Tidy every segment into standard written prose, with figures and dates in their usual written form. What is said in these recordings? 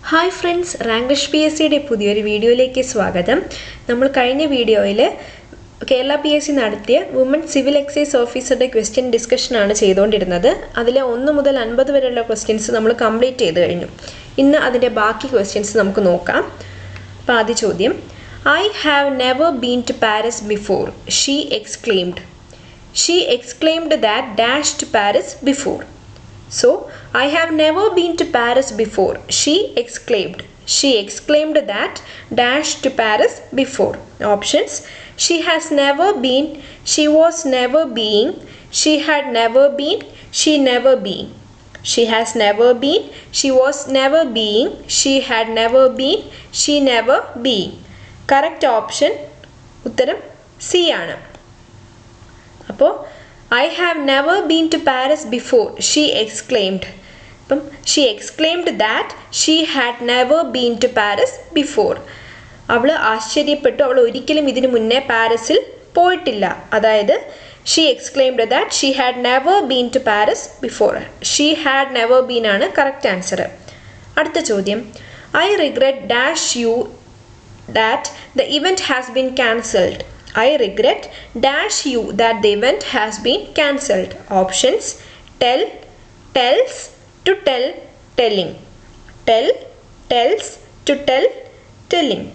Hi friends, rank PSCയുടെ പുതിയൊരു വീഡിയോയിലേക്ക് സ്വാഗതം. നമ്മൾ കഴിഞ്ഞ വീഡിയോയിൽ കേരള PSC നടത്തിയ വുമൺ സിവിൽ എക്സൈസ് ഓഫീസറുടെ ക്വസ്റ്റ്യൻ ഡിസ്കഷനാണ് ചെയ്തുകൊണ്ടിരുന്നത്. അതിലെ 1 മുതൽ 50 വരെയുള്ള ക്വസ്റ്റ്യൻസ് നമ്മൾ കംപ്ലീറ്റ് ചെയ്ത് കഴിഞ്ഞു. ഇന്ന് അതിൻ്റെ ബാക്കി ക്വസ്റ്റ്യൻസ് നമുക്ക് നോക്കാം. അപ്പോൾ ആദ്യ ചോദ്യം, I have never been to Paris before. She exclaimed. She exclaimed that dash to Paris before. So, I have never been to Paris before. She exclaimed. She exclaimed that dash to Paris before. Options: she has never been, she was never being, she had never been, she never being. She has never been, she was never being, she had never been, she never being. Correct option ഉത്തരം C ആണ്. അപ്പോൾ I have never been to Paris before, she exclaimed. അപ്പം she exclaimed that she had never been to Paris before. അവൾ ആശ്ചര്യപ്പെട്ടു, അവൾ ഒരിക്കലും ഇതിനു മുന്നേ പാരീസിൽ പോയിട്ടില്ല. അതായത് she exclaimed that she had never been to Paris before. She had never been ആണ് കറക്റ്റ് ആൻസർ. അടുത്ത ചോദ്യം, I regret dash you that the event has been cancelled. I regret dash you that the event has been cancelled. Options: tell, tells, to tell, telling. Tell, tells, to tell, telling.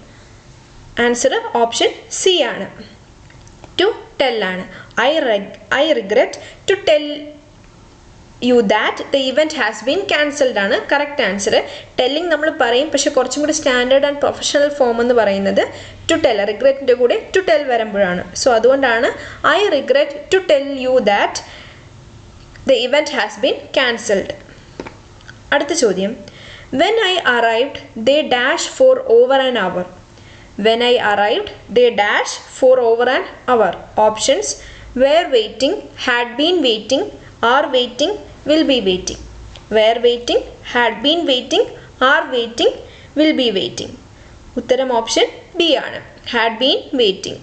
Answer option C ആണ്. To tell ആണ്. I regret to tell you that the event has been cancelled ആണ് correct answer. Telling നമ്മൾ പറയും, പക്ഷെ കുറച്ചും കൂടി standard and professional form എന്ന് പറയുന്നത് ടു ടെൽ. റിഗ്രറ്റിൻ്റെ കൂടെ ടു ടെൽ വരുമ്പോഴാണ്. സോ അതുകൊണ്ടാണ് I regret to tell you that the event has been cancelled. അടുത്ത ചോദ്യം, when I arrived they dash for over an hour. When I arrived they dash for over an hour. Options: were waiting, had been waiting, are waiting, will be waiting. Were waiting, had been waiting, are waiting, will be waiting. ഉത്തരം option B ആണ്, had been waiting.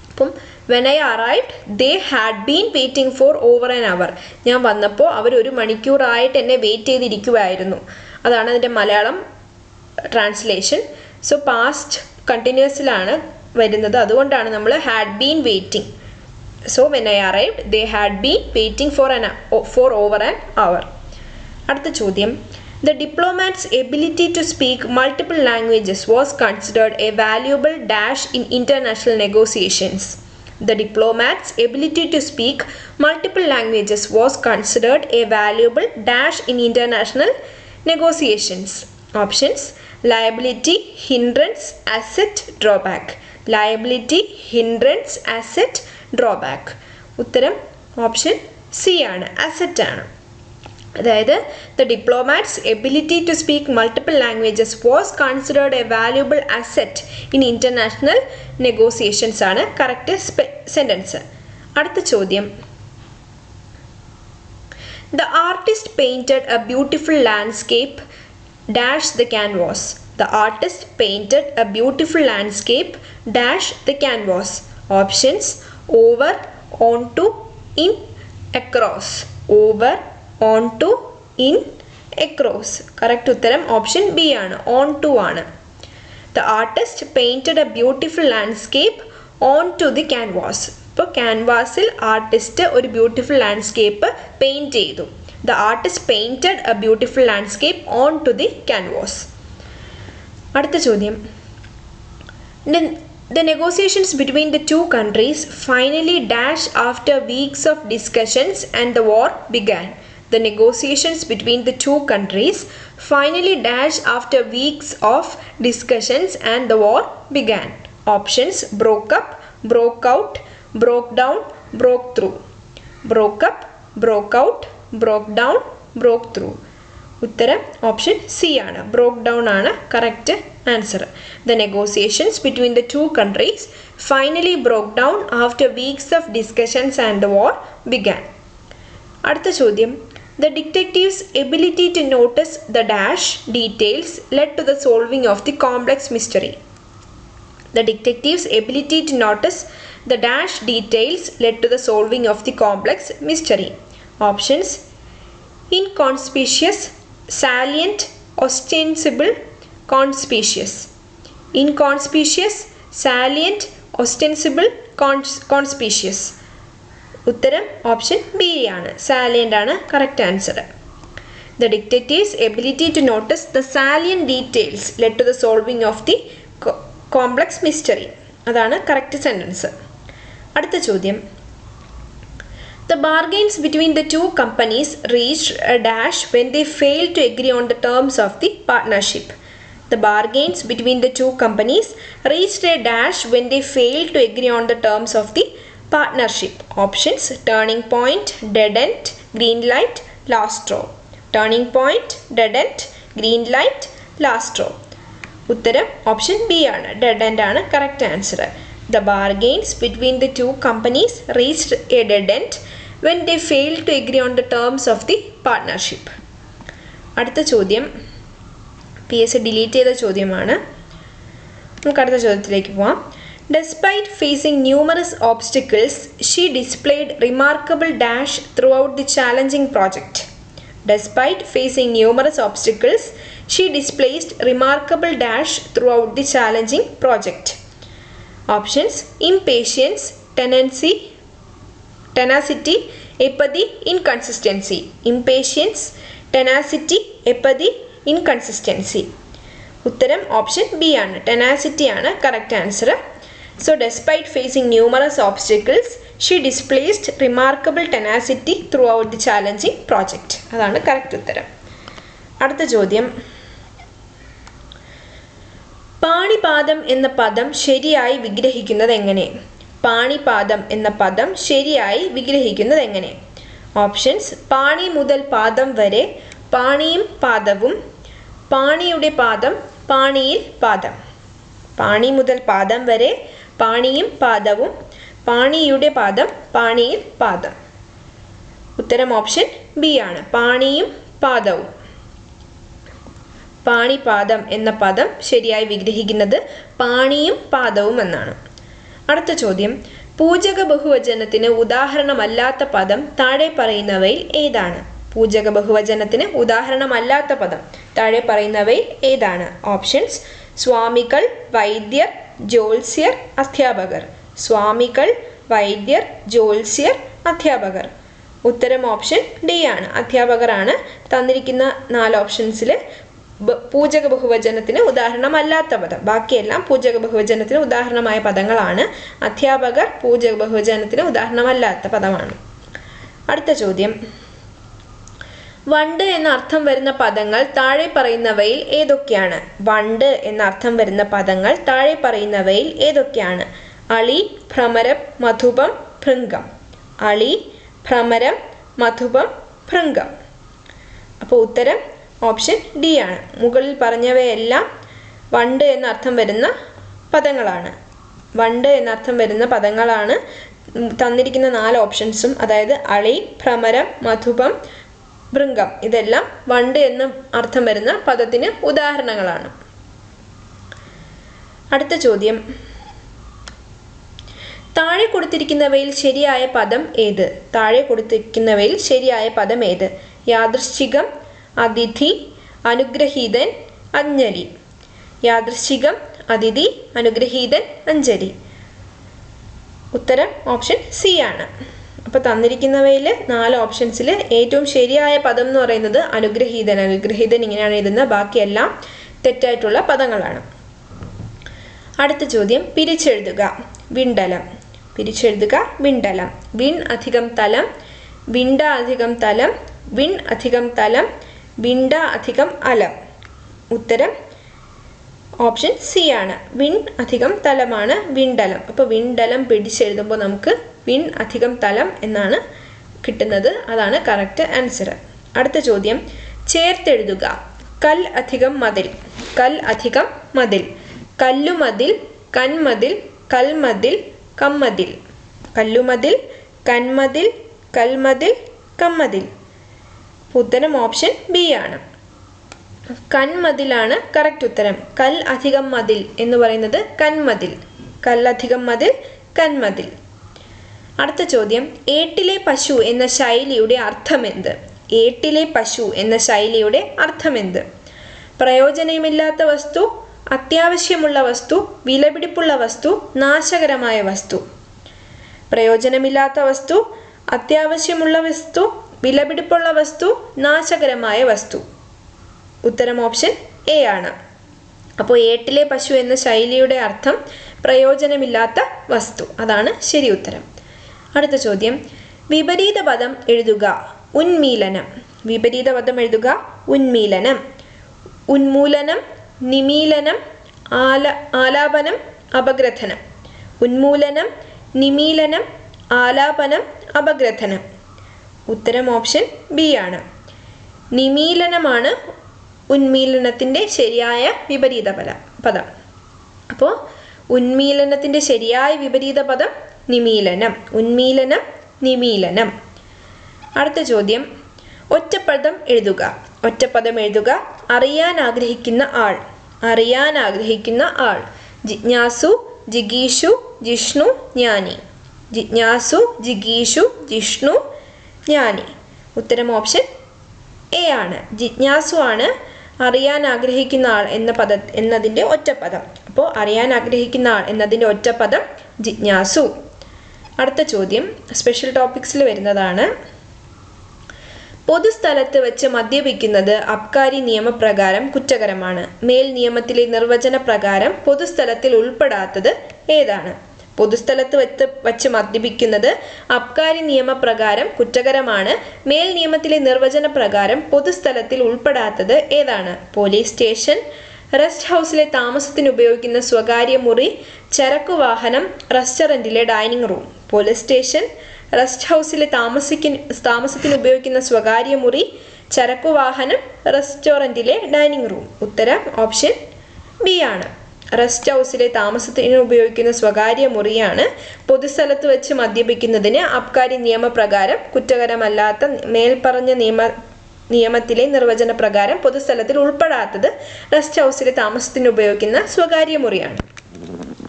അപ്പം when I arrived they had been waiting for over an hour. ഞാൻ വന്നപ്പോൾ അവർ 1 മണിക്കൂറായിട്ട് എന്നെ wait ചെയ്തിരിക്കുമായിരുന്നു. അതാണ് അതിൻ്റെ Malayalam translation. So past കണ്ടിന്യൂസിലാണ് വരുന്നത്, അതുകൊണ്ടാണ് നമ്മൾ had been waiting. So when I arrived, they had been waiting for over an hour. അടുത്ത ചോദ്യം, the diplomat's ability to speak multiple languages was considered a valuable dash in international negotiations. The diplomat's ability to speak multiple languages was considered a valuable dash in international negotiations. Options: liability, hindrance, asset, drawback. Liability, hindrance, asset, drawback. ഉത്തരം option C ആണ്, asset ആണ്. അതായത് the diplomat's ability to speak multiple languages was considered a valuable asset in international negotiations ആണ് correct sentence. അടുത്ത ചോദ്യം, the artist painted a beautiful landscape dash the canvas. The artist painted a beautiful landscape dash the canvas. Options: over, onto, in, across. Over, onto, in, across. Correct ഉത്തരം option B ആണ്, onto ആണ്. The artist painted a beautiful landscape onto the canvas. ഇപ്പോൾ ക്യാൻവാസിൽ artist ഒരു beautiful landscape paint ചെയ്തു. The artist painted a beautiful landscape onto the canvas. അടുത്ത ചോദ്യം, the negotiations between the two countries finally dash after weeks of discussions and the war began. The negotiations between the two countries finally dash after weeks of discussions and the war began. Options: broke up, broke out, broke down, broke through. Broke up, broke out, broke down, broke through. ഉത്തരം option C ആണ്, ബ്രോക്ക് down ആണ് correct answer. The negotiations between the two countries finally broke down after weeks of discussions and the war began. അടുത്ത ചോദ്യം, the detective's ability to notice the dash details led to the solving of the complex mystery. The detective's ability to notice the dash details led to the solving of the complex mystery. Options: inconspicuous, salient, ostensible, conspicuous. Inconspicuous, salient, ostensible, conspicuous. ഉത്തരം option B ആണ്. Salient ആണ് correct answer. The dictator's ability to notice the salient details led to the solving of the complex mystery. അതാണ് correct sentence. അടുത്ത ചോദ്യം. The bargains between the two companies reached a dash when they failed to agree on the terms of the partnership. The bargains between the two companies reached a dash when they failed to agree on the terms of the partnership. Options: turning point, dead end, green light, last straw. Turning point, dead end, green light, last straw. ഉത്തരം option B ആണ്. Dead end ആണ് correct answer. The bargains between the two companies reached a dead end when they failed to agree on the terms of the partnership. അടുത്ത ചോദ്യം PS delete ചെയ്ത ചോദ്യമാണ്. നമുക്ക് അടുത്ത ചോദ്യത്തിലേക്ക് പോവാം. Despite facing numerous obstacles, she displayed remarkable dash throughout the challenging project. Despite facing numerous obstacles, she displayed remarkable dash throughout the challenging project. Options: impatience, tenacity, apathy, inconsistency. Impatience, tenacity, apathy, inconsistency. ഉത്തരം option B ആണ്. Tenacity ആണ് correct answer. So despite facing numerous obstacles, she displayed remarkable tenacity throughout the challenging project. അതാണ് correct ഉത്തരം. അടുത്ത ചോദ്യം. പാണിപാദം എന്ന പദം ശരിയായി വിഗ്രഹിക്കുന്നത് എങ്ങനെ? പാണിപാദം എന്ന പദം ശരിയായി വിഗ്രഹിക്കുന്നത് എങ്ങനെ? ഓപ്ഷൻസ്: പാണി മുതൽ പാദം വരെ, പാണിയും പാദവും, പാണിയുടെ പാദം, പാണിയിൽ പാദം. പാണി മുതൽ പാദം വരെ, പാണിയും പാദവും, പാണിയുടെ പാദം, പാണിയിൽ പാദം. ഉത്തരം ഓപ്ഷൻ ബി ആണ്. പാണിയും പാദവും. പാണിപാദം എന്ന പദം ശരിയായി വിഗ്രഹിക്കുന്നത് പാണിയും പാദവും എന്നാണ്. അടുത്ത ചോദ്യം. പൂജക ബഹുവചനത്തിന് ഉദാഹരണമല്ലാത്ത പദം താഴെ പറയുന്നവയിൽ ഏതാണ്? പൂജക ബഹുവചനത്തിന് ഉദാഹരണമല്ലാത്ത പദം താഴെ പറയുന്നവയിൽ ഏതാണ്? ഓപ്ഷൻസ്: സ്വാമികൾ, വൈദ്യർ, ജ്യോത്സ്യർ, അധ്യാപകർ. സ്വാമികൾ, വൈദ്യർ, ജ്യോത്സ്യർ, അധ്യാപകർ. ഉത്തരം ഓപ്ഷൻ ഡി ആണ്. അധ്യാപകരാണ് തന്നിരിക്കുന്ന 4 ഓപ്ഷൻസിൽ പൂജക ബഹുവചനത്തിന് ഉദാഹരണമല്ലാത്ത പദം. ബാക്കിയെല്ലാം പൂജക ബഹുവചനത്തിന് ഉദാഹരണമായ പദങ്ങളാണ്. അധ്യാപകർ പൂജക ബഹുവചനത്തിന് ഉദാഹരണമല്ലാത്ത പദമാണ്. അടുത്ത ചോദ്യം. വണ്ട് എന്ന അർത്ഥം വരുന്ന പദങ്ങൾ താഴെ പറയുന്നവയിൽ ഏതൊക്കെയാണ്? വണ്ട് എന്ന അർത്ഥം വരുന്ന പദങ്ങൾ താഴെ പറയുന്നവയിൽ ഏതൊക്കെയാണ്? അളി, ഭ്രമരം, മധുപം, ഭൃംഗം. അളി, ഭ്രമരം, മധുപം, ഭൃംഗം. അപ്പോൾ ഉത്തരം ഓപ്ഷൻ ഡി ആണ്. മുകളിൽ പറഞ്ഞവയെല്ലാം വണ്ട് എന്ന അർത്ഥം വരുന്ന പദങ്ങളാണ്. വണ്ട് എന്ന അർത്ഥം വരുന്ന പദങ്ങളാണ് തന്നിരിക്കുന്ന 4 ഓപ്ഷൻസും. അതായത് അളി, ഭ്രമരം, മധുപം, ഭൃംഗം. ഇതെല്ലാം വണ്ട് എന്ന അർത്ഥം വരുന്ന പദത്തിന് ഉദാഹരണങ്ങളാണ്. അടുത്ത ചോദ്യം. താഴെ കൊടുത്തിരിക്കുന്നവയിൽ ശരിയായ പദം ഏത്? താഴെ കൊടുത്തിരിക്കുന്നവയിൽ ശരിയായ പദം ഏത്? യാദൃശ്ചികം, അതിഥി, അനുഗ്രഹീതൻ, അഞ്ജലി. യാദൃശ്ചികം, അതിഥി, അനുഗ്രഹീതൻ, അഞ്ജലി. ഉത്തരം ഓപ്ഷൻ സി ആണ്. അപ്പോൾ തന്നിരിക്കുന്നവയിൽ 4 ഓപ്ഷൻസിൽ ഏറ്റവും ശരിയായ പദം എന്ന് പറയുന്നത് അനുഗ്രഹീതൻ. അനുഗ്രഹീതൻ ഇങ്ങനെയാണ് എഴുതുന്നത്. ബാക്കിയെല്ലാം തെറ്റായിട്ടുള്ള പദങ്ങളാണ്. അടുത്ത ചോദ്യം. പിരിച്ചെഴുതുക. വിണ്ടലം. പിരിച്ചെഴുതുക. വിണ്ടലം. വിൺ അധികം തലം, വിണ്ട അധികം തലം, വിൺ അധികം തലം, വിണ്ട അധികം അലം. ഉത്തരം ഓപ്ഷൻ സി ആണ്. വിൺ അധികം തലമാണ് വിണ്ടലം. അപ്പോൾ വിണ്ടലം പിടിച്ചെഴുതുമ്പോൾ നമുക്ക് വിൺ അധികം തലം എന്നാണ് കിട്ടുന്നത്. അതാണ് കറക്റ്റ് ആൻസർ. അടുത്ത ചോദ്യം. ചേർത്തെഴുതുക. കൽ അധികം മതിൽ, കൽ അധികം മതിൽ, കല്ലുമതിൽ, കന്മതിൽ, കൽമതിൽ, കമ്മതിൽ. കല്ലുമതിൽ, കന്മതിൽ, കൽമതിൽ, കമ്മതിൽ. ഉത്തരം ഓപ്ഷൻ ബി ആണ്. കന്മതിലാണ് കറക്റ്റ് ഉത്തരം. കൽ അധികം മതിൽ എന്ന് പറയുന്നത് കന്മതിൽ. കല്ലധികം മതിൽ, കന്മതിൽ. അടുത്ത ചോദ്യം. ഏട്ടിലെ പശു എന്ന ശൈലിയുടെ അർത്ഥമെന്ത്? ഏട്ടിലെ പശു എന്ന ശൈലിയുടെ അർത്ഥമെന്ത്? പ്രയോജനമില്ലാത്ത വസ്തു, അത്യാവശ്യമുള്ള വസ്തു, വിലപിടിപ്പുള്ള വസ്തു, നാശകരമായ വസ്തു. പ്രയോജനമില്ലാത്ത വസ്തു, അത്യാവശ്യമുള്ള വസ്തു, വിലപിടിപ്പുള്ള വസ്തു, നാശകരമായ വസ്തു. ഉത്തരം ഓപ്ഷൻ എ ആണ്. അപ്പോൾ ഏട്ടിലെ പശു എന്ന ശൈലിയുടെ അർത്ഥം പ്രയോജനമില്ലാത്ത വസ്തു. അതാണ് ശരി ഉത്തരം. അടുത്ത ചോദ്യം, വിപരീത പദം എഴുതുക. ഉന്മീലനം. വിപരീത പദം എഴുതുക. ഉന്മീലനം. ഉന്മൂലനം, നിമീലനം, ആലാപനം, അപഗ്രഥനം. ഉന്മൂലനം, നിമീലനം, ആലാപനം, അപഗ്രഥനം. ഉത്തരം ഓപ്ഷൻ ബി ആണ്. നിമീലനമാണ് ഉന്മീലനത്തിൻ്റെ ശരിയായ വിപരീത പദം. അപ്പോൾ ഉന്മീലനത്തിൻ്റെ ശരിയായ വിപരീത പദം നിമീലനം. ഉന്മീലനം, നിമീലനം. അടുത്ത ചോദ്യം, ഒറ്റപ്പദം എഴുതുക. ഒറ്റപ്പദം എഴുതുക. അറിയാൻ ആഗ്രഹിക്കുന്ന ആൾ. അറിയാൻ ആഗ്രഹിക്കുന്ന ആൾ. ജിജ്ഞാസു, ജിഗീഷു, ജിഷ്ണു, ജ്ഞാനി. ജിജ്ഞാസു, ജിഗീഷു, ജിഷ്ണു, ജ്ഞാനി. ഉത്തരം ഓപ്ഷൻ എ ആണ്. ജിജ്ഞാസു ആണ് അറിയാൻ ആഗ്രഹിക്കുന്ന ആൾ എന്നതിൻ്റെ ഒറ്റപ്പദം. അപ്പോൾ അറിയാൻ ആഗ്രഹിക്കുന്ന ആൾ എന്നതിൻ്റെ ഒറ്റപ്പദം ജിജ്ഞാസു. അടുത്ത ചോദ്യം സ്പെഷ്യൽ ടോപ്പിക്സിൽ വരുന്നതാണ്. പൊതുസ്ഥലത്ത് വെച്ച് മദ്യപിക്കുന്നത് അബ്കാരി നിയമപ്രകാരം കുറ്റകരമാണ്. മേൽ നിയമത്തിലെ നിർവചന പ്രകാരം പൊതുസ്ഥലത്തിൽ ഉൾപ്പെടാത്തത് ഏതാണ്? പൊതുസ്ഥലത്ത് വച്ച് മദ്യപിക്കുന്നത് അബ്കാരി നിയമപ്രകാരം കുറ്റകരമാണ്. മേൽ നിയമത്തിലെ നിർവചന പ്രകാരം പൊതുസ്ഥലത്തിൽ ഉൾപ്പെടാത്തത് ഏതാണ്? പോലീസ് സ്റ്റേഷൻ, റെസ്റ്റ് ഹൗസിലെ താമസത്തിന് ഉപയോഗിക്കുന്ന സ്വകാര്യ മുറി, ചരക്കുവാഹനം, റെസ്റ്റോറൻറ്റിലെ dining room. Police station, rest ഹൗസിലെ താമസത്തിന് ഉപയോഗിക്കുന്ന സ്വകാര്യ മുറി, ചരക്കുവാഹനം, റെസ്റ്റോറൻറ്റിലെ ഡൈനിങ് റൂം. ഉത്തരം ഓപ്ഷൻ ബി ആണ്. റെസ്റ്റ് ഹൗസിലെ താമസത്തിന് ഉപയോഗിക്കുന്ന സ്വകാര്യ മുറിയാണ് പൊതുസ്ഥലത്ത് വെച്ച് മദ്യപിക്കുന്നതിന് അബ്കാരി നിയമപ്രകാരം കുറ്റകരമല്ലാത്ത മേൽപ്പറഞ്ഞ നിയമത്തിലെ നിർവചന പ്രകാരം പൊതുസ്ഥലത്തിൽ ഉൾപ്പെടാത്തത് റെസ്റ്റ് ഹൗസിലെ താമസത്തിന് ഉപയോഗിക്കുന്ന സ്വകാര്യ മുറിയാണ്.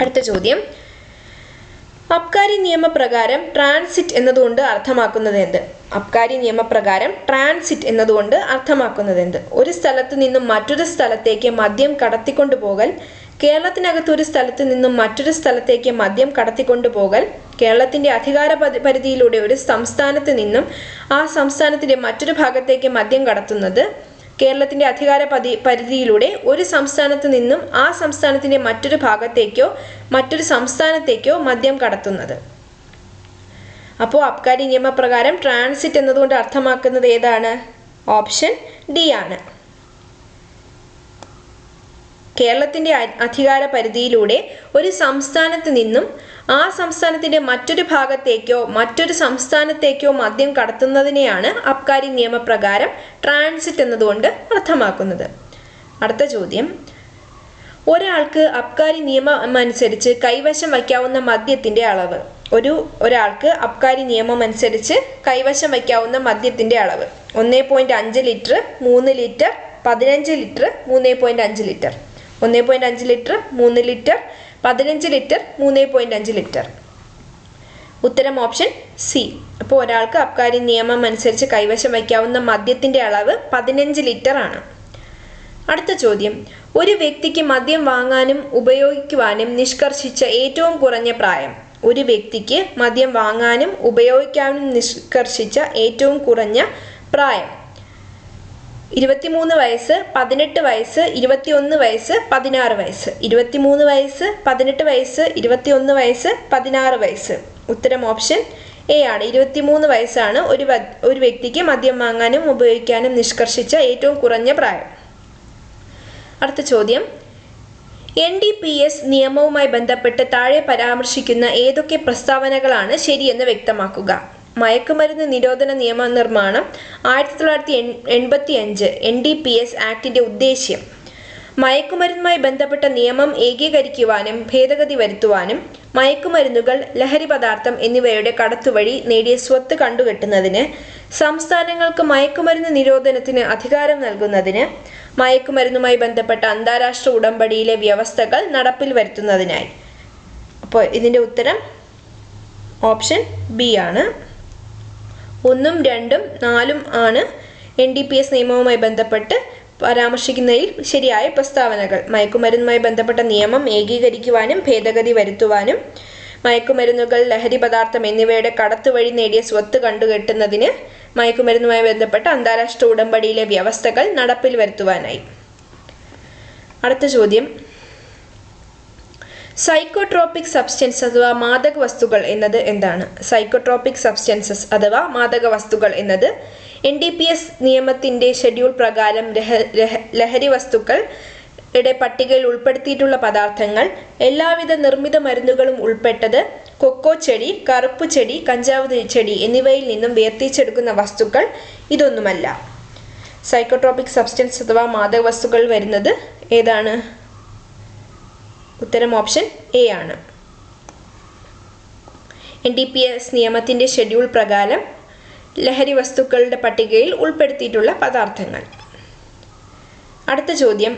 അടുത്ത ചോദ്യം, അബ്കാരി നിയമപ്രകാരം ട്രാൻസിറ്റ് എന്നതുകൊണ്ട് അർത്ഥമാക്കുന്നത് എന്ത്? അബ്കാരി നിയമപ്രകാരം ട്രാൻസിറ്റ് എന്നതുകൊണ്ട് അർത്ഥമാക്കുന്നത് എന്ത്? ഒരു സ്ഥലത്ത് നിന്നും മറ്റൊരു സ്ഥലത്തേക്ക് മദ്യം കടത്തിക്കൊണ്ടുപോകൽ, കേരളത്തിനകത്ത് ഒരു സ്ഥലത്ത് നിന്നും മറ്റൊരു സ്ഥലത്തേക്ക് മദ്യം കടത്തിക്കൊണ്ടുപോകൽ, കേരളത്തിൻ്റെ അധികാര പരിധിയിലൂടെ ഒരു സംസ്ഥാനത്ത് നിന്നും ആ സംസ്ഥാനത്തിൻ്റെ മറ്റൊരു ഭാഗത്തേക്ക് മദ്യം കടത്തുന്നത്, കേരളത്തിൻ്റെ അധികാര പരിധിയിലൂടെ ഒരു സംസ്ഥാനത്ത് നിന്നും ആ സംസ്ഥാനത്തിൻ്റെ മറ്റൊരു ഭാഗത്തേക്കോ മറ്റൊരു സംസ്ഥാനത്തേക്കോ മദ്യം കടത്തുന്നത്. അപ്പോൾ അബ്കാരി നിയമപ്രകാരം ട്രാൻസിറ്റ് എന്നതുകൊണ്ട് അർത്ഥമാക്കുന്നത് ഏതാണ്? ഓപ്ഷൻ ഡി ആണ്. കേരളത്തിൻ്റെ അധികാര പരിധിയിലൂടെ ഒരു സംസ്ഥാനത്ത് നിന്നും ആ സംസ്ഥാനത്തിൻ്റെ മറ്റൊരു ഭാഗത്തേക്കോ മറ്റൊരു സംസ്ഥാനത്തേക്കോ മദ്യം കടത്തുന്നതിനെയാണ് അബ്കാരി നിയമപ്രകാരം ട്രാൻസിറ്റ് എന്നതുകൊണ്ട് അർത്ഥമാക്കുന്നത്. അടുത്ത ചോദ്യം, ഒരാൾക്ക് അബ്കാരി നിയമം അനുസരിച്ച് കൈവശം വയ്ക്കാവുന്ന മദ്യത്തിൻ്റെ അളവ്. ഒരാൾക്ക് അബ്കാരി നിയമം അനുസരിച്ച് കൈവശം വയ്ക്കാവുന്ന മദ്യത്തിൻ്റെ അളവ് 1.5 litre, 3 litre, 15 litre, 3.5 litre. 1.5 litre, 3 litre, 15 litre, 3.5 litre. ഉത്തരം ഓപ്ഷൻ സി. അപ്പോൾ ഒരാൾക്ക് അബ്കാരി നിയമം അനുസരിച്ച് കൈവശം വയ്ക്കാവുന്ന മദ്യത്തിൻ്റെ അളവ് 15 ലിറ്റർ ആണ്. അടുത്ത ചോദ്യം, ഒരു വ്യക്തിക്ക് മദ്യം വാങ്ങാനും ഉപയോഗിക്കുവാനും നിഷ്കർഷിച്ച ഏറ്റവും കുറഞ്ഞ പ്രായം. ഒരു വ്യക്തിക്ക് മദ്യം വാങ്ങാനും ഉപയോഗിക്കാനും നിഷ്കർഷിച്ച ഏറ്റവും കുറഞ്ഞ പ്രായം 23 വയസ്സ്, 18 വയസ്സ്, 21 വയസ്സ്, 16 വയസ്സ്. 23 വയസ്സ്, 18 വയസ്സ്, 21 വയസ്സ്, 16 വയസ്സ്. ഉത്തരം ഓപ്ഷൻ എ ആണ്. 23 വയസ്സാണ് ഒരു വ്യക്തിക്ക് മദ്യം വാങ്ങാനും ഉപയോഗിക്കാനും നിഷ്കർഷിച്ച ഏറ്റവും കുറഞ്ഞ പ്രായം. അടുത്ത ചോദ്യം, NDPS നിയമവുമായി ബന്ധപ്പെട്ട് താഴെ പരാമർശിക്കുന്ന ഏതൊക്കെ പ്രസ്താവനകളാണ് ശരിയെന്ന് വ്യക്തമാക്കുക? മയക്കുമരുന്ന് നിരോധന നിയമനിർമ്മാണം 1985 NDPS ആക്ടിൻ്റെ ഉദ്ദേശ്യം മയക്കുമരുന്നുമായി ബന്ധപ്പെട്ട നിയമം ഏകീകരിക്കുവാനും ഭേദഗതി വരുത്തുവാനും, മയക്കുമരുന്നുകൾ, ലഹരി പദാർത്ഥം എന്നിവയുടെ കടത്തുവഴി നേടിയ സ്വത്ത് കണ്ടുകെട്ടുന്നതിന്, സംസ്ഥാനങ്ങൾക്ക് മയക്കുമരുന്ന് നിരോധനത്തിന് അധികാരം നൽകുന്നതിന്, മയക്കുമരുന്നുമായി ബന്ധപ്പെട്ട അന്താരാഷ്ട്ര ഉടമ്പടിയിലെ വ്യവസ്ഥകൾ നടപ്പിൽ വരുത്തുന്നതിനായി. അപ്പോൾ ഇതിൻ്റെ ഉത്തരം ഓപ്ഷൻ ബി ആണ്. 1, 2, 4 ആണ് NDPS നിയമവുമായി ബന്ധപ്പെട്ട് പരാമർശിക്കുന്നതിൽ ശരിയായ പ്രസ്താവനകൾ: മയക്കുമരുന്നുമായി ബന്ധപ്പെട്ട നിയമം ഏകീകരിക്കുവാനും ഭേദഗതി വരുത്തുവാനും, മയക്കുമരുന്നുകൾ, ലഹരി പദാർത്ഥം എന്നിവയുടെ കടത്ത് വഴി നേടിയ സ്വത്ത് കണ്ടുകെട്ടുന്നതിന്, മയക്കുമരുന്നുമായി ബന്ധപ്പെട്ട അന്താരാഷ്ട്ര ഉടമ്പടിയിലെ വ്യവസ്ഥകൾ നടപ്പിൽ വരുത്തുവാനായി. അടുത്ത ചോദ്യം: സൈക്കോട്രോപിക് സബ്സ്റ്റൻസ് അഥവാ മാദക വസ്തുക്കൾ എന്നത് എന്താണ്? സൈക്കോട്രോപിക് സബ്സ്റ്റൻസസ് അഥവാ മാദക വസ്തുക്കൾ എന്നത് NDPS നിയമത്തിന്റെ ഷെഡ്യൂൾ പ്രകാരം ലഹരി വസ്തുക്കളുടെ പട്ടികയിൽ ഉൾപ്പെടുത്തിയിട്ടുള്ള പദാർത്ഥങ്ങൾ, എല്ലാവിധ നിർമ്മിത മരുന്നുകളും ഉൾപ്പെട്ടത്, കൊക്കോ ചെടി, കറുപ്പു ചെടി, കഞ്ചാവ് ചെടി എന്നിവയിൽ നിന്നും വേർതിരിച്ചെടുക്കുന്ന വസ്തുക്കൾ ഇതൊന്നുമല്ല. സൈക്കോട്രോപിക് സബ്സ്റ്റൻസ് അഥവാ മാദക വസ്തുക്കൾ വരുന്നത് ഏതാണ്? ഉത്തരം ഓപ്ഷൻ എ ആണ്. NDPS നിയമത്തിന്റെ ഷെഡ്യൂൾ പ്രകാരം ലഹരി വസ്തുക്കളുടെ പട്ടികയിൽ ഉൾപ്പെടുത്തിയിട്ടുള്ള പദാർത്ഥങ്ങൾ. അടുത്ത ചോദ്യം: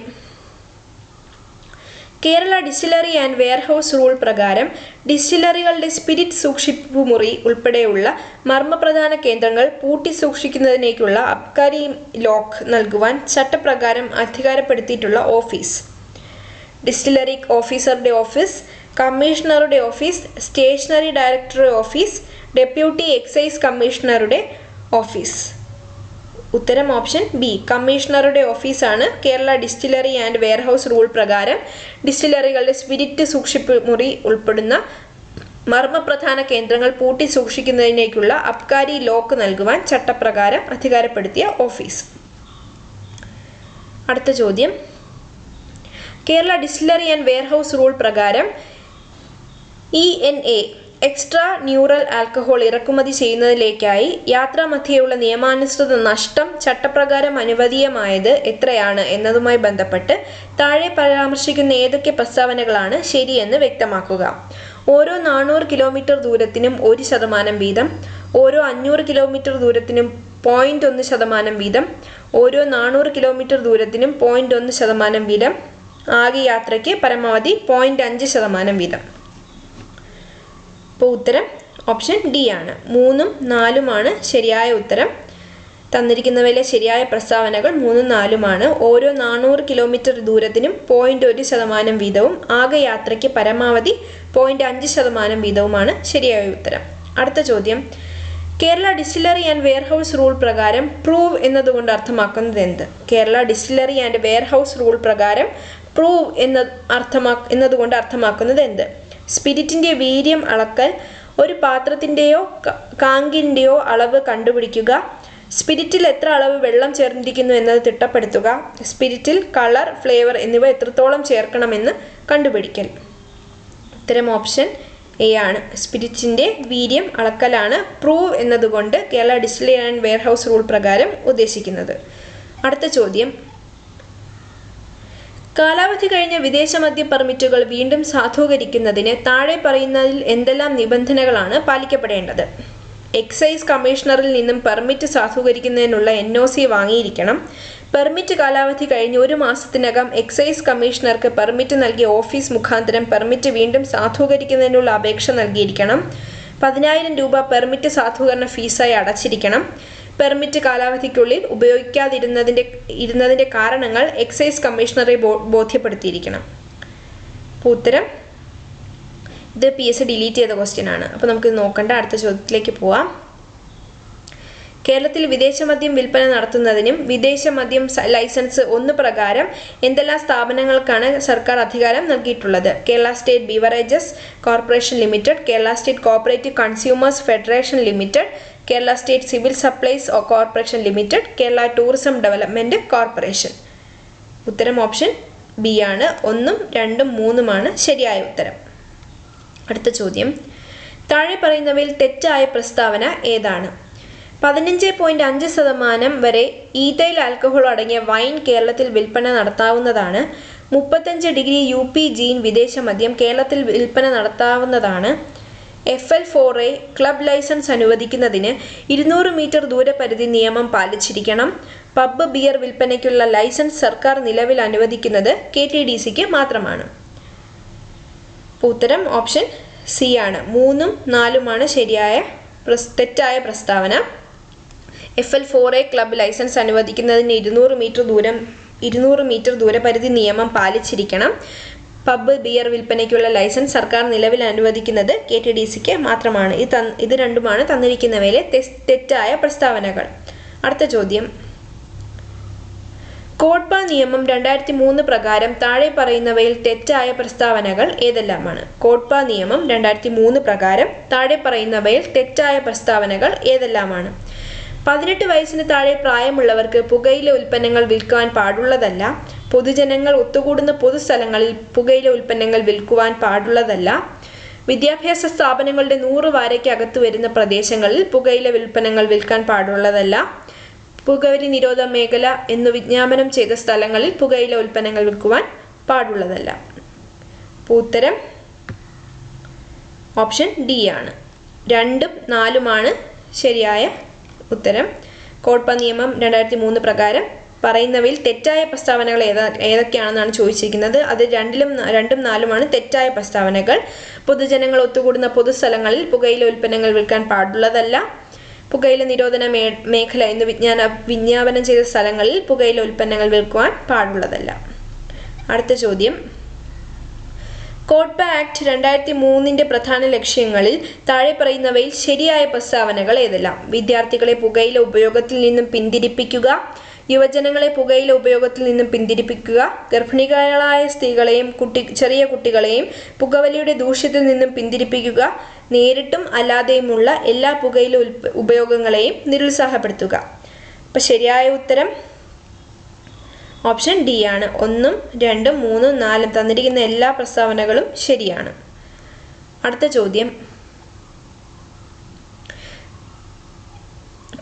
Kerala distillery and warehouse rule പ്രകാരം ഡിസ്റ്റിലറികളുടെ സ്പിരിറ്റ് സൂക്ഷിപ്പുമുറി ഉൾപ്പെടെയുള്ള മർമ്മപ്രധാന കേന്ദ്രങ്ങൾ പൂട്ടി സൂക്ഷിക്കുന്നതിനേക്കുള്ള അബ്കാരി ലോക്ക് നൽകുവാൻ ചട്ടപ്രകാരം അധികാരപ്പെടുത്തിയിട്ടുള്ള ഓഫീസ്: ഡിസ്റ്റിലറി ഓഫീസറുടെ ഓഫീസ്, കമ്മീഷണറുടെ ഓഫീസ്, സ്റ്റേഷനറി ഡയറക്ടറുടെ ഓഫീസ്, ഡെപ്യൂട്ടി എക്സൈസ് കമ്മീഷണറുടെ ഓഫീസ്. ഉത്തരം ഓപ്ഷൻ ബി, കമ്മീഷണറുടെ ഓഫീസാണ് Kerala distillery and warehouse rule പ്രകാരം ഡിസ്റ്റിലറികളുടെ സ്പിരിറ്റ് സൂക്ഷിപ്പ് മുറി ഉൾപ്പെടുന്ന മർമ്മപ്രധാന കേന്ദ്രങ്ങൾ പൂട്ടി സൂക്ഷിക്കുന്നതിനേക്കുള്ള അബ്കാരി ലോക്ക് നൽകുവാൻ ചട്ടപ്രകാരം അധികാരപ്പെടുത്തിയ ഓഫീസ്. അടുത്ത ചോദ്യം: Kerala distillery and warehouse rule പ്രകാരം ENA എക്സ്ട്രാ ന്യൂറൽ ആൽക്കഹോൾ ഇറക്കുമതി ചെയ്യുന്നതിലേക്കായി യാത്രാമധ്യേയുള്ള നിയമാനുസൃത നഷ്ടം ചട്ടപ്രകാരം അനുവദീയമായത് എത്രയാണ് എന്നതുമായി ബന്ധപ്പെട്ട് താഴെ പരാമർശിക്കുന്ന ഏതൊക്കെ പ്രസ്താവനകളാണ് ശരിയെന്ന് വ്യക്തമാക്കുക? ഓരോ 400 കിലോമീറ്റർ ദൂരത്തിനും 1% വീതം, ഓരോ 500 കിലോമീറ്റർ ദൂരത്തിനും 0.1% വീതം, ഓരോ 400 കിലോമീറ്റർ ദൂരത്തിനും 0.1% വീതം, ആകെ യാത്രയ്ക്ക് പരമാവധി 0.5% വീതം. അപ്പോൾ ഉത്തരം ഓപ്ഷൻ ഡി ആണ്. 3ഉം 4ഉമാണ് ശരിയായ ഉത്തരം. തന്നിരിക്കുന്നവയിലെ ശരിയായ പ്രസ്താവനകൾ 3ഉം 4ഉമാണ്. ഓരോ 400 കിലോമീറ്റർ ദൂരത്തിനും 0.1% വീതവും ആകെ യാത്രയ്ക്ക് പരമാവധി 0.5% വീതവുമാണ് ശരിയായ ഉത്തരം. അടുത്ത ചോദ്യം: Kerala distillery and warehouse rule പ്രകാരം പ്രൂവ് എന്നതുകൊണ്ട് അർത്ഥമാക്കുന്നത് എന്ത്? Kerala distillery and warehouse rule പ്രകാരം പ്രൂവ് എന്നതുകൊണ്ട് അർത്ഥമാക്കുന്നത് എന്ത്? സ്പിരിറ്റിൻ്റെ വീര്യം അളക്കൽ, ഒരു പാത്രത്തിൻ്റെയോ കാങ്കിൻ്റെയോ അളവ് കണ്ടുപിടിക്കുക, സ്പിരിറ്റിൽ എത്ര അളവ് വെള്ളം ചേർന്നിരിക്കുന്നു എന്നത് തിട്ടപ്പെടുത്തുക, സ്പിരിറ്റിൽ കളർ, ഫ്ലേവർ എന്നിവ എത്രത്തോളം ചേർക്കണമെന്ന് കണ്ടുപിടിക്കൽ. ഉത്തരം ഓപ്ഷൻ എ ആണ്. സ്പിരിറ്റിൻ്റെ വീര്യം അളക്കലാണ് പ്രൂവ് എന്നതുകൊണ്ട് Kerala distillery and warehouse rule പ്രകാരം ഉദ്ദേശിക്കുന്നത്. അടുത്ത ചോദ്യം: കാലാവധി കഴിഞ്ഞ വിദേശ മദ്യ പെർമിറ്റുകൾ വീണ്ടും സാധൂകരിക്കുന്നതിന് താഴെ പറയുന്നതിൽ എന്തെല്ലാം നിബന്ധനകളാണ് പാലിക്കപ്പെടേണ്ടത്? എക്സൈസ് കമ്മീഷണറിൽ നിന്നും പെർമിറ്റ് സാധൂകരിക്കുന്നതിനുള്ള NOC വാങ്ങിയിരിക്കണം. പെർമിറ്റ് കാലാവധി കഴിഞ്ഞ് 1 മാസത്തിനകം എക്സൈസ് കമ്മീഷണർക്ക് പെർമിറ്റ് നൽകിയ ഓഫീസ് മുഖാന്തരം പെർമിറ്റ് വീണ്ടും സാധൂകരിക്കുന്നതിനുള്ള അപേക്ഷ നൽകിയിരിക്കണം. 10,000 രൂപ പെർമിറ്റ് സാധൂകരണ ഫീസായി അടച്ചിരിക്കണം. പെർമിറ്റ് കാലാവധിക്കുള്ളിൽ ഉപയോഗിക്കാതിരുന്നതിൻ്റെ കാരണങ്ങൾ എക്സൈസ് കമ്മീഷണറെ ബോധ്യപ്പെടുത്തിയിരിക്കണം. അപ്പോൾ ഉത്തരം ഇത് PSC ഡിലീറ്റ് ചെയ്ത ക്വസ്റ്റ്യൻ ആണ്. അപ്പോൾ നമുക്ക് നോക്കേണ്ട അടുത്ത ചോദ്യത്തിലേക്ക് പോവാം. കേരളത്തിൽ വിദേശ മദ്യം വിൽപ്പന നടത്തുന്നതിനും വിദേശ മദ്യം ലൈസൻസ് 1 പ്രകാരം എന്തെല്ലാം സ്ഥാപനങ്ങൾക്കാണ് സർക്കാർ അധികാരം നൽകിയിട്ടുള്ളത്? Kerala state beverages corporation limited, Kerala state cooperative consumers federation limited, Kerala state civil supplies corporation limited, Kerala tourism development corporation. ഉത്തരം ഓപ്ഷൻ ബി ആണ്. 1ഉം 2ഉം 3ഉമാണ് ശരിയായ ഉത്തരം. അടുത്ത ചോദ്യം: താഴെ പറയുന്നവയിൽ തെറ്റായ പ്രസ്താവന ഏതാണ്? 15.5% വരെ ഈഥൈൽ ആൽക്കഹോൾ അടങ്ങിയ വൈൻ കേരളത്തിൽ വിൽപ്പന നടത്താവുന്നതാണ്. 35 UP ജീൻ വിദേശ മദ്യം കേരളത്തിൽ വിൽപ്പന നടത്താവുന്നതാണ്. FL4A ക്ലബ് ലൈസൻസ് അനുവദിക്കുന്നതിന് 200 മീറ്റർ ദൂരപരിധി നിയമം പാലിച്ചിരിക്കണം. പബ് ബിയർ വിൽപ്പനയ്ക്കുള്ള ലൈസൻസ് സർക്കാർ നിലവിൽ അനുവദിക്കുന്നത് KTDCക്ക് മാത്രമാണ്. ഉത്തരം ഓപ്ഷൻ സി ആണ്. 3ഉം 4ഉമാണ് തെറ്റായ പ്രസ്താവന. FL4A ക്ലബ് ലൈസൻസ് അനുവദിക്കുന്നതിന് 200 മീറ്റർ ദൂരം 200 മീറ്റർ ദൂരപരിധി നിയമം പാലിച്ചിരിക്കണം. പബ്, ബിയർ വിൽപ്പനയ്ക്കുള്ള ലൈസൻസ് സർക്കാർ നിലവിൽ അനുവദിക്കുന്നത് KTDCക്ക് മാത്രമാണ്. ഇത് രണ്ടുമാണ് തന്നിരിക്കുന്നവയിലെ തെറ്റായ പ്രസ്താവനകൾ. അടുത്ത ചോദ്യം, കോട്ട്ബ നിയമം 2003 പ്രകാരം താഴെ പറയുന്നവയിൽ തെറ്റായ പ്രസ്താവനകൾ ഏതെല്ലാമാണ്? കോട്ട്ബ നിയമം 2003 പ്രകാരം താഴെ പറയുന്നവയിൽ തെറ്റായ പ്രസ്താവനകൾ ഏതെല്ലാമാണ്? 18 വയസ്സിന് താഴെ പ്രായമുള്ളവർക്ക് പുകയില ഉൽപ്പന്നങ്ങൾ വിൽക്കുവാൻ പാടുള്ളതല്ല. പൊതുജനങ്ങൾ ഒത്തുകൂടുന്ന പൊതുസ്ഥലങ്ങളിൽ പുകയില ഉൽപ്പന്നങ്ങൾ വിൽക്കുവാൻ പാടുള്ളതല്ല. വിദ്യാഭ്യാസ സ്ഥാപനങ്ങളുടെ 100 വാരയ്ക്ക് അകത്ത് വരുന്ന പ്രദേശങ്ങളിൽ പുകയില ഉൽപ്പന്നങ്ങൾ വിൽക്കാൻ പാടുള്ളതല്ല. പുകവലി നിരോധ മേഖല എന്നു വിജ്ഞാപനം ചെയ്ത സ്ഥലങ്ങളിൽ പുകയില ഉൽപ്പന്നങ്ങൾ വിൽക്കുവാൻ പാടുള്ളതല്ല. ഉത്തരം ഓപ്ഷൻ ഡി ആണ്. 2ഉം 4ഉമാണ് ശരിയായ ഉത്തരം. കോട്ട്ബ നിയമം 2003 പ്രകാരം പറയുന്നവയിൽ തെറ്റായ പ്രസ്താവനകൾ ഏതൊക്കെയാണെന്നാണ് ചോദിച്ചിരിക്കുന്നത്. അത് 2ഉം 4ഉമാണ് തെറ്റായ പ്രസ്താവനകൾ. പൊതുജനങ്ങൾ ഒത്തുകൂടുന്ന പൊതുസ്ഥലങ്ങളിൽ പുകയില ഉൽപ്പന്നങ്ങൾ വിൽക്കാൻ പാടുള്ളതല്ല. പുകയില നിരോധന മേഖല എന്ന് വിജ്ഞാപനം ചെയ്ത സ്ഥലങ്ങളിൽ പുകയില ഉൽപ്പന്നങ്ങൾ വിൽക്കുവാൻ പാടുള്ളതല്ല. അടുത്ത ചോദ്യം, കോട്ട്ബ ആക്ട് 2003 പ്രധാന ലക്ഷ്യങ്ങളിൽ താഴെ പറയുന്നവയിൽ ശരിയായ പ്രസ്താവനകൾ ഏതെല്ലാം? വിദ്യാർത്ഥികളെ പുകയില ഉപയോഗത്തിൽ നിന്നും പിന്തിരിപ്പിക്കുക, യുവജനങ്ങളെ പുകയില ഉപയോഗത്തിൽ നിന്നും പിന്തിരിപ്പിക്കുക, ഗർഭിണികളായ സ്ത്രീകളെയും ചെറിയ കുട്ടികളെയും പുകവലിയുടെ ദൂഷ്യത്തിൽ നിന്നും പിന്തിരിപ്പിക്കുക, നേരിട്ടും അല്ലാതെയുമുള്ള എല്ലാ പുകയില ഉപയോഗങ്ങളെയും നിരുത്സാഹപ്പെടുത്തുക. അപ്പം ശരിയായ ഉത്തരം ഓപ്ഷൻ ഡി ആണ്. 1ഉം 2ഉം 3ഉം 4ഉം തന്നിരിക്കുന്ന എല്ലാ പ്രസ്താവനകളും ശരിയാണ്. അടുത്ത ചോദ്യം,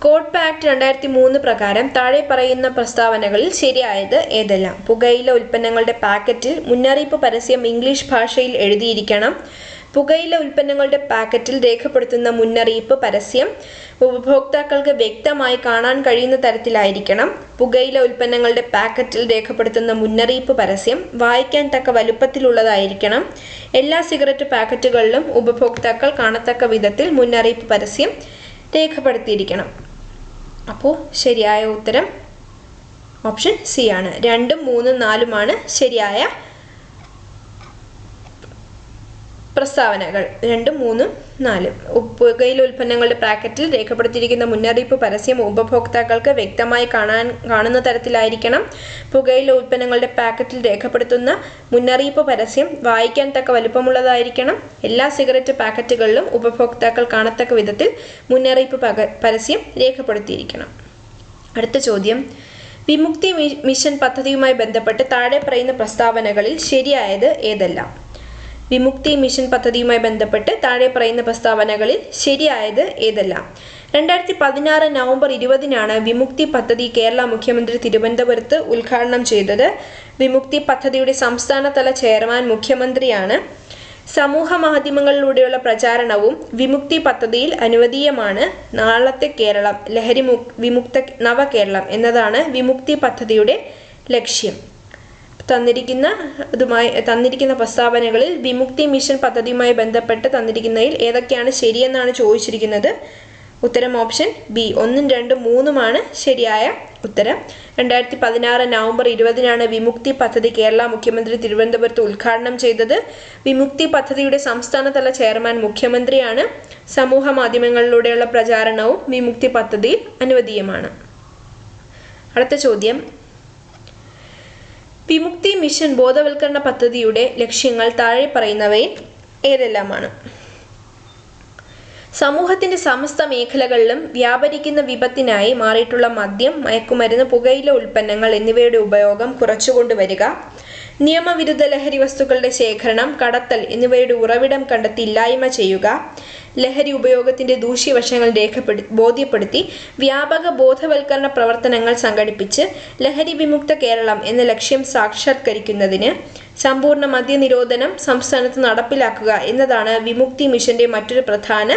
കോട്ട്ബ ആക്ട് 2003 പ്രകാരം താഴെ പറയുന്ന പ്രസ്താവനകളിൽ ശരിയായത് ഏതെല്ലാം? പുകയില ഉൽപ്പന്നങ്ങളുടെ പാക്കറ്റിൽ മുന്നറിയിപ്പ് പരസ്യം ഇംഗ്ലീഷ് ഭാഷയിൽ എഴുതിയിരിക്കണം. പുകയില ഉൽപ്പന്നങ്ങളുടെ പാക്കറ്റിൽ രേഖപ്പെടുത്തുന്ന മുന്നറിയിപ്പ് പരസ്യം ഉപഭോക്താക്കൾക്ക് വ്യക്തമായി കാണാൻ കഴിയുന്ന തരത്തിലായിരിക്കണം. പുകയില ഉൽപ്പന്നങ്ങളുടെ പാക്കറ്റിൽ രേഖപ്പെടുത്തുന്ന മുന്നറിയിപ്പ് പരസ്യം വായിക്കാൻ തക്ക വലുപ്പത്തിലുള്ളതായിരിക്കണം. എല്ലാ സിഗരറ്റ് പാക്കറ്റുകളിലും ഉപഭോക്താക്കൾ കാണത്തക്ക വിധത്തിൽ മുന്നറിയിപ്പ് പരസ്യം രേഖപ്പെടുത്തിയിരിക്കണം. അപ്പോൾ ശരിയായ ഉത്തരം ഓപ്ഷൻ സി ആണ്. 2ഉം 3ഉം 4ഉമാണ് ശരിയായ പ്രസ്താവനകൾ. 2ഉം 3ഉം 4ഉം. പുകയില ഉൽപ്പന്നങ്ങളുടെ പാക്കറ്റിൽ രേഖപ്പെടുത്തിയിരിക്കുന്ന മുന്നറിയിപ്പ് പരസ്യം ഉപഭോക്താക്കൾക്ക് വ്യക്തമായി കാണുന്ന തരത്തിലായിരിക്കണം. പുകയില ഉൽപ്പന്നങ്ങളുടെ പാക്കറ്റിൽ രേഖപ്പെടുത്തുന്ന മുന്നറിയിപ്പ് പരസ്യം വായിക്കാൻ തക്ക വലുപ്പമുള്ളതായിരിക്കണം. എല്ലാ സിഗരറ്റ് പാക്കറ്റുകളിലും ഉപഭോക്താക്കൾ കാണത്തക്ക വിധത്തിൽ മുന്നറിയിപ്പ് പരസ്യം രേഖപ്പെടുത്തിയിരിക്കണം. അടുത്ത ചോദ്യം, വിമുക്തി മിഷൻ പദ്ധതിയുമായി ബന്ധപ്പെട്ട് താഴെ പറയുന്ന പ്രസ്താവനകളിൽ ശരിയായത് ഏതെല്ലാം? വിമുക്തി മിഷൻ പദ്ധതിയുമായി ബന്ധപ്പെട്ട് താഴെ പറയുന്ന പ്രസ്താവനകളിൽ ശരിയായത് ഏതെല്ലാം? 2016 നവംബർ 20-നാണ് വിമുക്തി പദ്ധതി കേരള മുഖ്യമന്ത്രി തിരുവനന്തപുരത്ത് ഉദ്ഘാടനം ചെയ്തത്. വിമുക്തി പദ്ധതിയുടെ സംസ്ഥാനതല ചെയർമാൻ മുഖ്യമന്ത്രിയാണ്. സമൂഹ മാധ്യമങ്ങളിലൂടെയുള്ള പ്രചാരണവും വിമുക്തി പദ്ധതിയിൽ അനുവദീയമാണ്. നാളത്തെ കേരളം ലഹരി വിമുക്ത നവകേരളം എന്നതാണ് വിമുക്തി പദ്ധതിയുടെ ലക്ഷ്യം. തന്നിരിക്കുന്ന പ്രസ്താവനകളിൽ വിമുക്തി മിഷൻ പദ്ധതിയുമായി ബന്ധപ്പെട്ട് തന്നിരിക്കുന്നതിൽ ഏതൊക്കെയാണ് ശരിയെന്നാണ് ചോദിച്ചിരിക്കുന്നത്. ഉത്തരം ഓപ്ഷൻ ബി. 1ഉം 2ഉം 3ഉമാണ് ശരിയായ ഉത്തരം. 2016 നവംബർ 20-നാണ് വിമുക്തി പദ്ധതി കേരള മുഖ്യമന്ത്രി തിരുവനന്തപുരത്ത് ഉദ്ഘാടനം ചെയ്തത്. വിമുക്തി പദ്ധതിയുടെ സംസ്ഥാനതല ചെയർമാൻ മുഖ്യമന്ത്രിയാണ്. സമൂഹ മാധ്യമങ്ങളിലൂടെയുള്ള പ്രചാരണവും വിമുക്തി പദ്ധതിയിൽ അനുവദീയമാണ്. അടുത്ത ചോദ്യം, വിമുക്തി മിഷൻ ബോധവൽക്കരണ പദ്ധതിയുടെ ലക്ഷ്യങ്ങൾ താഴെ പറയുന്നവയിൽ ഏതെല്ലാമാണ്? സമൂഹത്തിന്റെ സമസ്ത മേഖലകളിലും വ്യാപരിക്കുന്ന വിപത്തിനായി മാറിയിട്ടുള്ള മദ്യം, മയക്കുമരുന്ന്, പുകയില ഉൽപ്പന്നങ്ങൾ എന്നിവയുടെ ഉപയോഗം കുറച്ചുകൊണ്ടുവരിക. നിയമവിരുദ്ധ ലഹരി വസ്തുക്കളുടെ ശേഖരണം, കടത്തൽ എന്നിവയുടെ ഉറവിടം കണ്ടെത്തി ഇല്ലായ്മ ചെയ്യുക. ലഹരി ഉപയോഗത്തിന്റെ ദൂഷ്യവശങ്ങൾ ബോധ്യപ്പെടുത്തി വ്യാപക ബോധവൽക്കരണ പ്രവർത്തനങ്ങൾ സംഘടിപ്പിച്ച് ലഹരി വിമുക്ത കേരളം എന്ന ലക്ഷ്യം സാക്ഷാത്കരിക്കുന്നതിന് സമ്പൂർണ്ണ മദ്യനിരോധനം സംസ്ഥാനത്ത് നടപ്പിലാക്കുക എന്നതാണ് വിമുക്തി മിഷന്റെ മറ്റൊരു പ്രധാന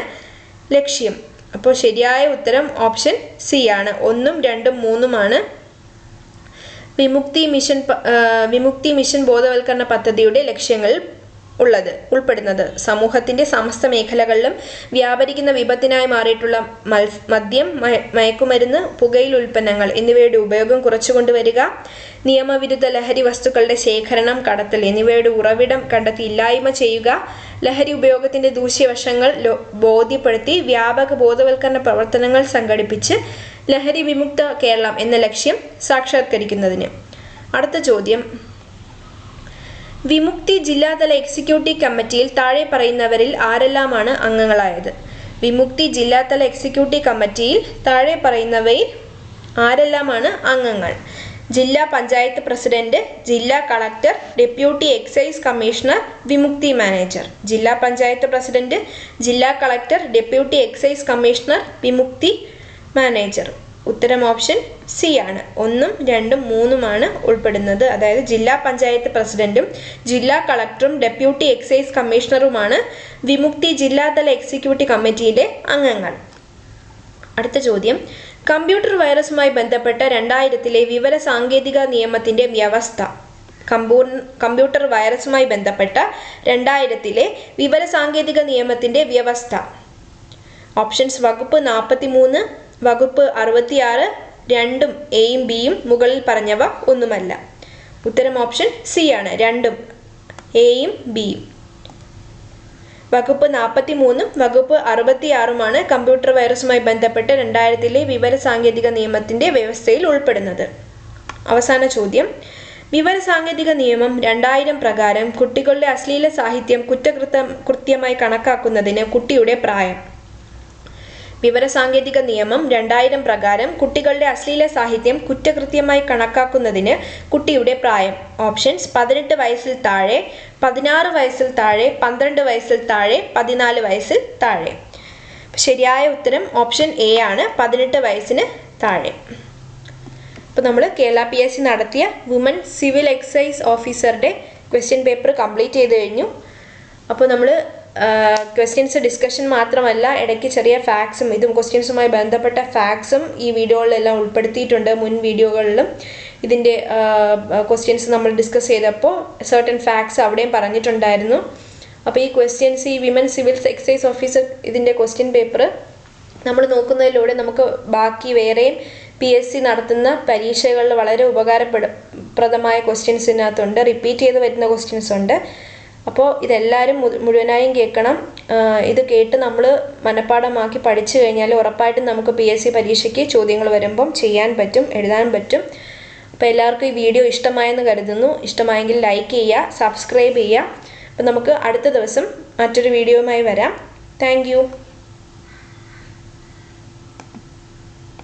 ലക്ഷ്യം. അപ്പോൾ ശരിയായ ഉത്തരം ഓപ്ഷൻ സി ആണ്. 1ഉം 2ഉം 3ഉമാണ് വിമുക്തി മിഷൻ ബോധവൽക്കരണ പദ്ധതിയുടെ ലക്ഷ്യങ്ങളിൽ ഉൾപ്പെടുന്നത്? സമൂഹത്തിന്റെ സമസ്ത മേഖലകളിലും വ്യാപരിക്കുന്ന വിപത്തിനായി മാറിയിട്ടുള്ള മദ്യം, മയക്കുമരുന്ന്, പുകയില ഉൽപ്പന്നങ്ങൾ എന്നിവയുടെ ഉപയോഗം കുറച്ചുകൊണ്ടുവരിക, നിയമവിരുദ്ധ ലഹരി വസ്തുക്കളുടെ ശേഖരണം, കടത്തൽ എന്നിവയുടെ ഉറവിടം കണ്ടെത്തി ഇല്ലായ്മ ചെയ്യുക, ലഹരി ഉപയോഗത്തിന്റെ ദൂഷ്യവശങ്ങൾ ബോധ്യപ്പെടുത്തി വ്യാപക ബോധവൽക്കരണ പ്രവർത്തനങ്ങൾ സംഘടിപ്പിച്ച് ലഹരി വിമുക്ത കേരളം എന്ന ലക്ഷ്യം സാക്ഷാത്കരിക്കുന്നതിന്. അടുത്ത ചോദ്യം, വിമുക്തി ജില്ലാതല എക്സിക്യൂട്ടീവ് കമ്മിറ്റിയിൽ താഴെ പറയുന്നവരിൽ ആരെല്ലാമാണ് അംഗങ്ങളായത്? വിമുക്തി ജില്ലാതല എക്സിക്യൂട്ടീവ് കമ്മിറ്റിയിൽ താഴെ പറയുന്നവയിൽ ആരെല്ലാമാണ് അംഗങ്ങൾ? ജില്ലാ പഞ്ചായത്ത് പ്രസിഡന്റ്, ജില്ലാ കളക്ടർ, ഡെപ്യൂട്ടി എക്സൈസ് കമ്മീഷണർ, വിമുക്തി മാനേജർ. ജില്ലാ പഞ്ചായത്ത് പ്രസിഡന്റ്, ജില്ലാ കളക്ടർ, ഡെപ്യൂട്ടി എക്സൈസ് കമ്മീഷണർ, വിമുക്തി മാനേജർ. ഉത്തരം ഓപ്ഷൻ സി ആണ്. 1, 2, 3 ഉൾപ്പെടുന്നത്. അതായത് ജില്ലാ പഞ്ചായത്ത് പ്രസിഡന്റും ജില്ലാ കളക്ടറും ഡെപ്യൂട്ടി എക്സൈസ് കമ്മീഷണറുമാണ് വിമുക്തി ജില്ലാതല എക്സിക്യൂട്ടീവ് കമ്മിറ്റിയിലെ അംഗങ്ങൾ. അടുത്ത ചോദ്യം, കമ്പ്യൂട്ടർ വൈറസുമായി ബന്ധപ്പെട്ട 2000-ലെ വിവര സാങ്കേതിക നിയമത്തിന്റെ വ്യവസ്ഥ. കമ്പ്യൂട്ടർ വൈറസുമായി ബന്ധപ്പെട്ട 2000-ലെ വിവര സാങ്കേതിക നിയമത്തിന്റെ വ്യവസ്ഥ. ഓപ്ഷൻസ്: വകുപ്പ് 43, വകുപ്പ് 66, രണ്ടും എയും ബിയും, മുകളിൽ പറഞ്ഞവ ഒന്നുമല്ല. ഉത്തരം ഓപ്ഷൻ സി ആണ്, രണ്ടും എയും ബിയും. വകുപ്പ് 43ഉം വകുപ്പ് 66ഉമാണ് കമ്പ്യൂട്ടർ വൈറസുമായി ബന്ധപ്പെട്ട് 2000-ലെ വിവര സാങ്കേതിക നിയമത്തിന്റെ വ്യവസ്ഥയിൽ ഉൾപ്പെടുന്നത്. അവസാന ചോദ്യം, വിവര സാങ്കേതിക നിയമം 2000 പ്രകാരം കുട്ടികളുടെ അശ്ലീല സാഹിത്യം കുറ്റകൃത്യമായി കണക്കാക്കുന്നതിന് കുട്ടിയുടെ പ്രായം. വിവര സാങ്കേതിക നിയമം 2000 പ്രകാരം കുട്ടികളുടെ അശ്ലീല സാഹിത്യം കുറ്റകൃത്യമായി കണക്കാക്കുന്നതിന് കുട്ടിയുടെ പ്രായം. ഓപ്ഷൻസ്: 18 വയസ്സിൽ താഴെ, 16 വയസ്സിൽ താഴെ, 12 വയസ്സിൽ താഴെ, 14 വയസ്സിൽ താഴെ. ശരിയായ ഉത്തരം ഓപ്ഷൻ എ ആണ്, 18 വയസ്സിന് താഴെ. അപ്പോൾ നമ്മൾ കേരള PSC നടത്തിയ വുമൺ സിവിൽ എക്സൈസ് ഓഫീസറുടെ ക്വസ്റ്റ്യൻ പേപ്പർ കംപ്ലീറ്റ് ചെയ്ത് കഴിഞ്ഞു. അപ്പോൾ നമ്മൾ ക്വസ്റ്റ്യൻസ് ഡിസ്കഷൻ മാത്രമല്ല, ഇടയ്ക്ക് ചെറിയ ഫാക്ട്സും ഇതും ക്വസ്റ്റ്യൻസുമായി ബന്ധപ്പെട്ട ഫാക്ട്സും ഈ വീഡിയോകളിലെല്ലാം ഉൾപ്പെടുത്തിയിട്ടുണ്ട്. മുൻ വീഡിയോകളിലും ഇതിൻ്റെ ക്വസ്റ്റ്യൻസ് നമ്മൾ ഡിസ്കസ് ചെയ്തപ്പോൾ സർട്ടൻ ഫാക്ട്സ് അവിടെയും പറഞ്ഞിട്ടുണ്ടായിരുന്നു. അപ്പോൾ ഈ ക്വസ്റ്റ്യൻസ്, ഈ വിമൻ സിവിൽ എക്സൈസ് ഓഫീസർ ഇതിൻ്റെ ക്വസ്റ്റ്യൻ പേപ്പർ നമ്മൾ നോക്കുന്നതിലൂടെ നമുക്ക് ബാക്കി വേറെയും PSC നടത്തുന്ന പരീക്ഷകളിൽ വളരെ ഉപകാരപ്രദമായ ക്വസ്റ്റ്യൻസ് ഇതിനകത്തുണ്ട്, റിപ്പീറ്റ് ചെയ്ത് വരുന്ന ക്വസ്റ്റ്യൻസ് ഉണ്ട്. അപ്പോൾ ഇതെല്ലാവരും മുഴുവനായും കേൾക്കണം. ഇത് കേട്ട് നമ്മൾ മനഃപ്പാഠമാക്കി പഠിച്ചു കഴിഞ്ഞാൽ ഉറപ്പായിട്ടും നമുക്ക് PSC പരീക്ഷയ്ക്ക് ചോദ്യങ്ങൾ വരുമ്പം ചെയ്യാൻ പറ്റും, എഴുതാൻ പറ്റും. അപ്പോൾ എല്ലാവർക്കും ഈ വീഡിയോ ഇഷ്ടമായെന്ന് കരുതുന്നു. ഇഷ്ടമായെങ്കിൽ ലൈക്ക് ചെയ്യുക, സബ്സ്ക്രൈബ് ചെയ്യുക. അപ്പോൾ നമുക്ക് അടുത്ത ദിവസം മറ്റൊരു വീഡിയോയുമായി വരാം. താങ്ക്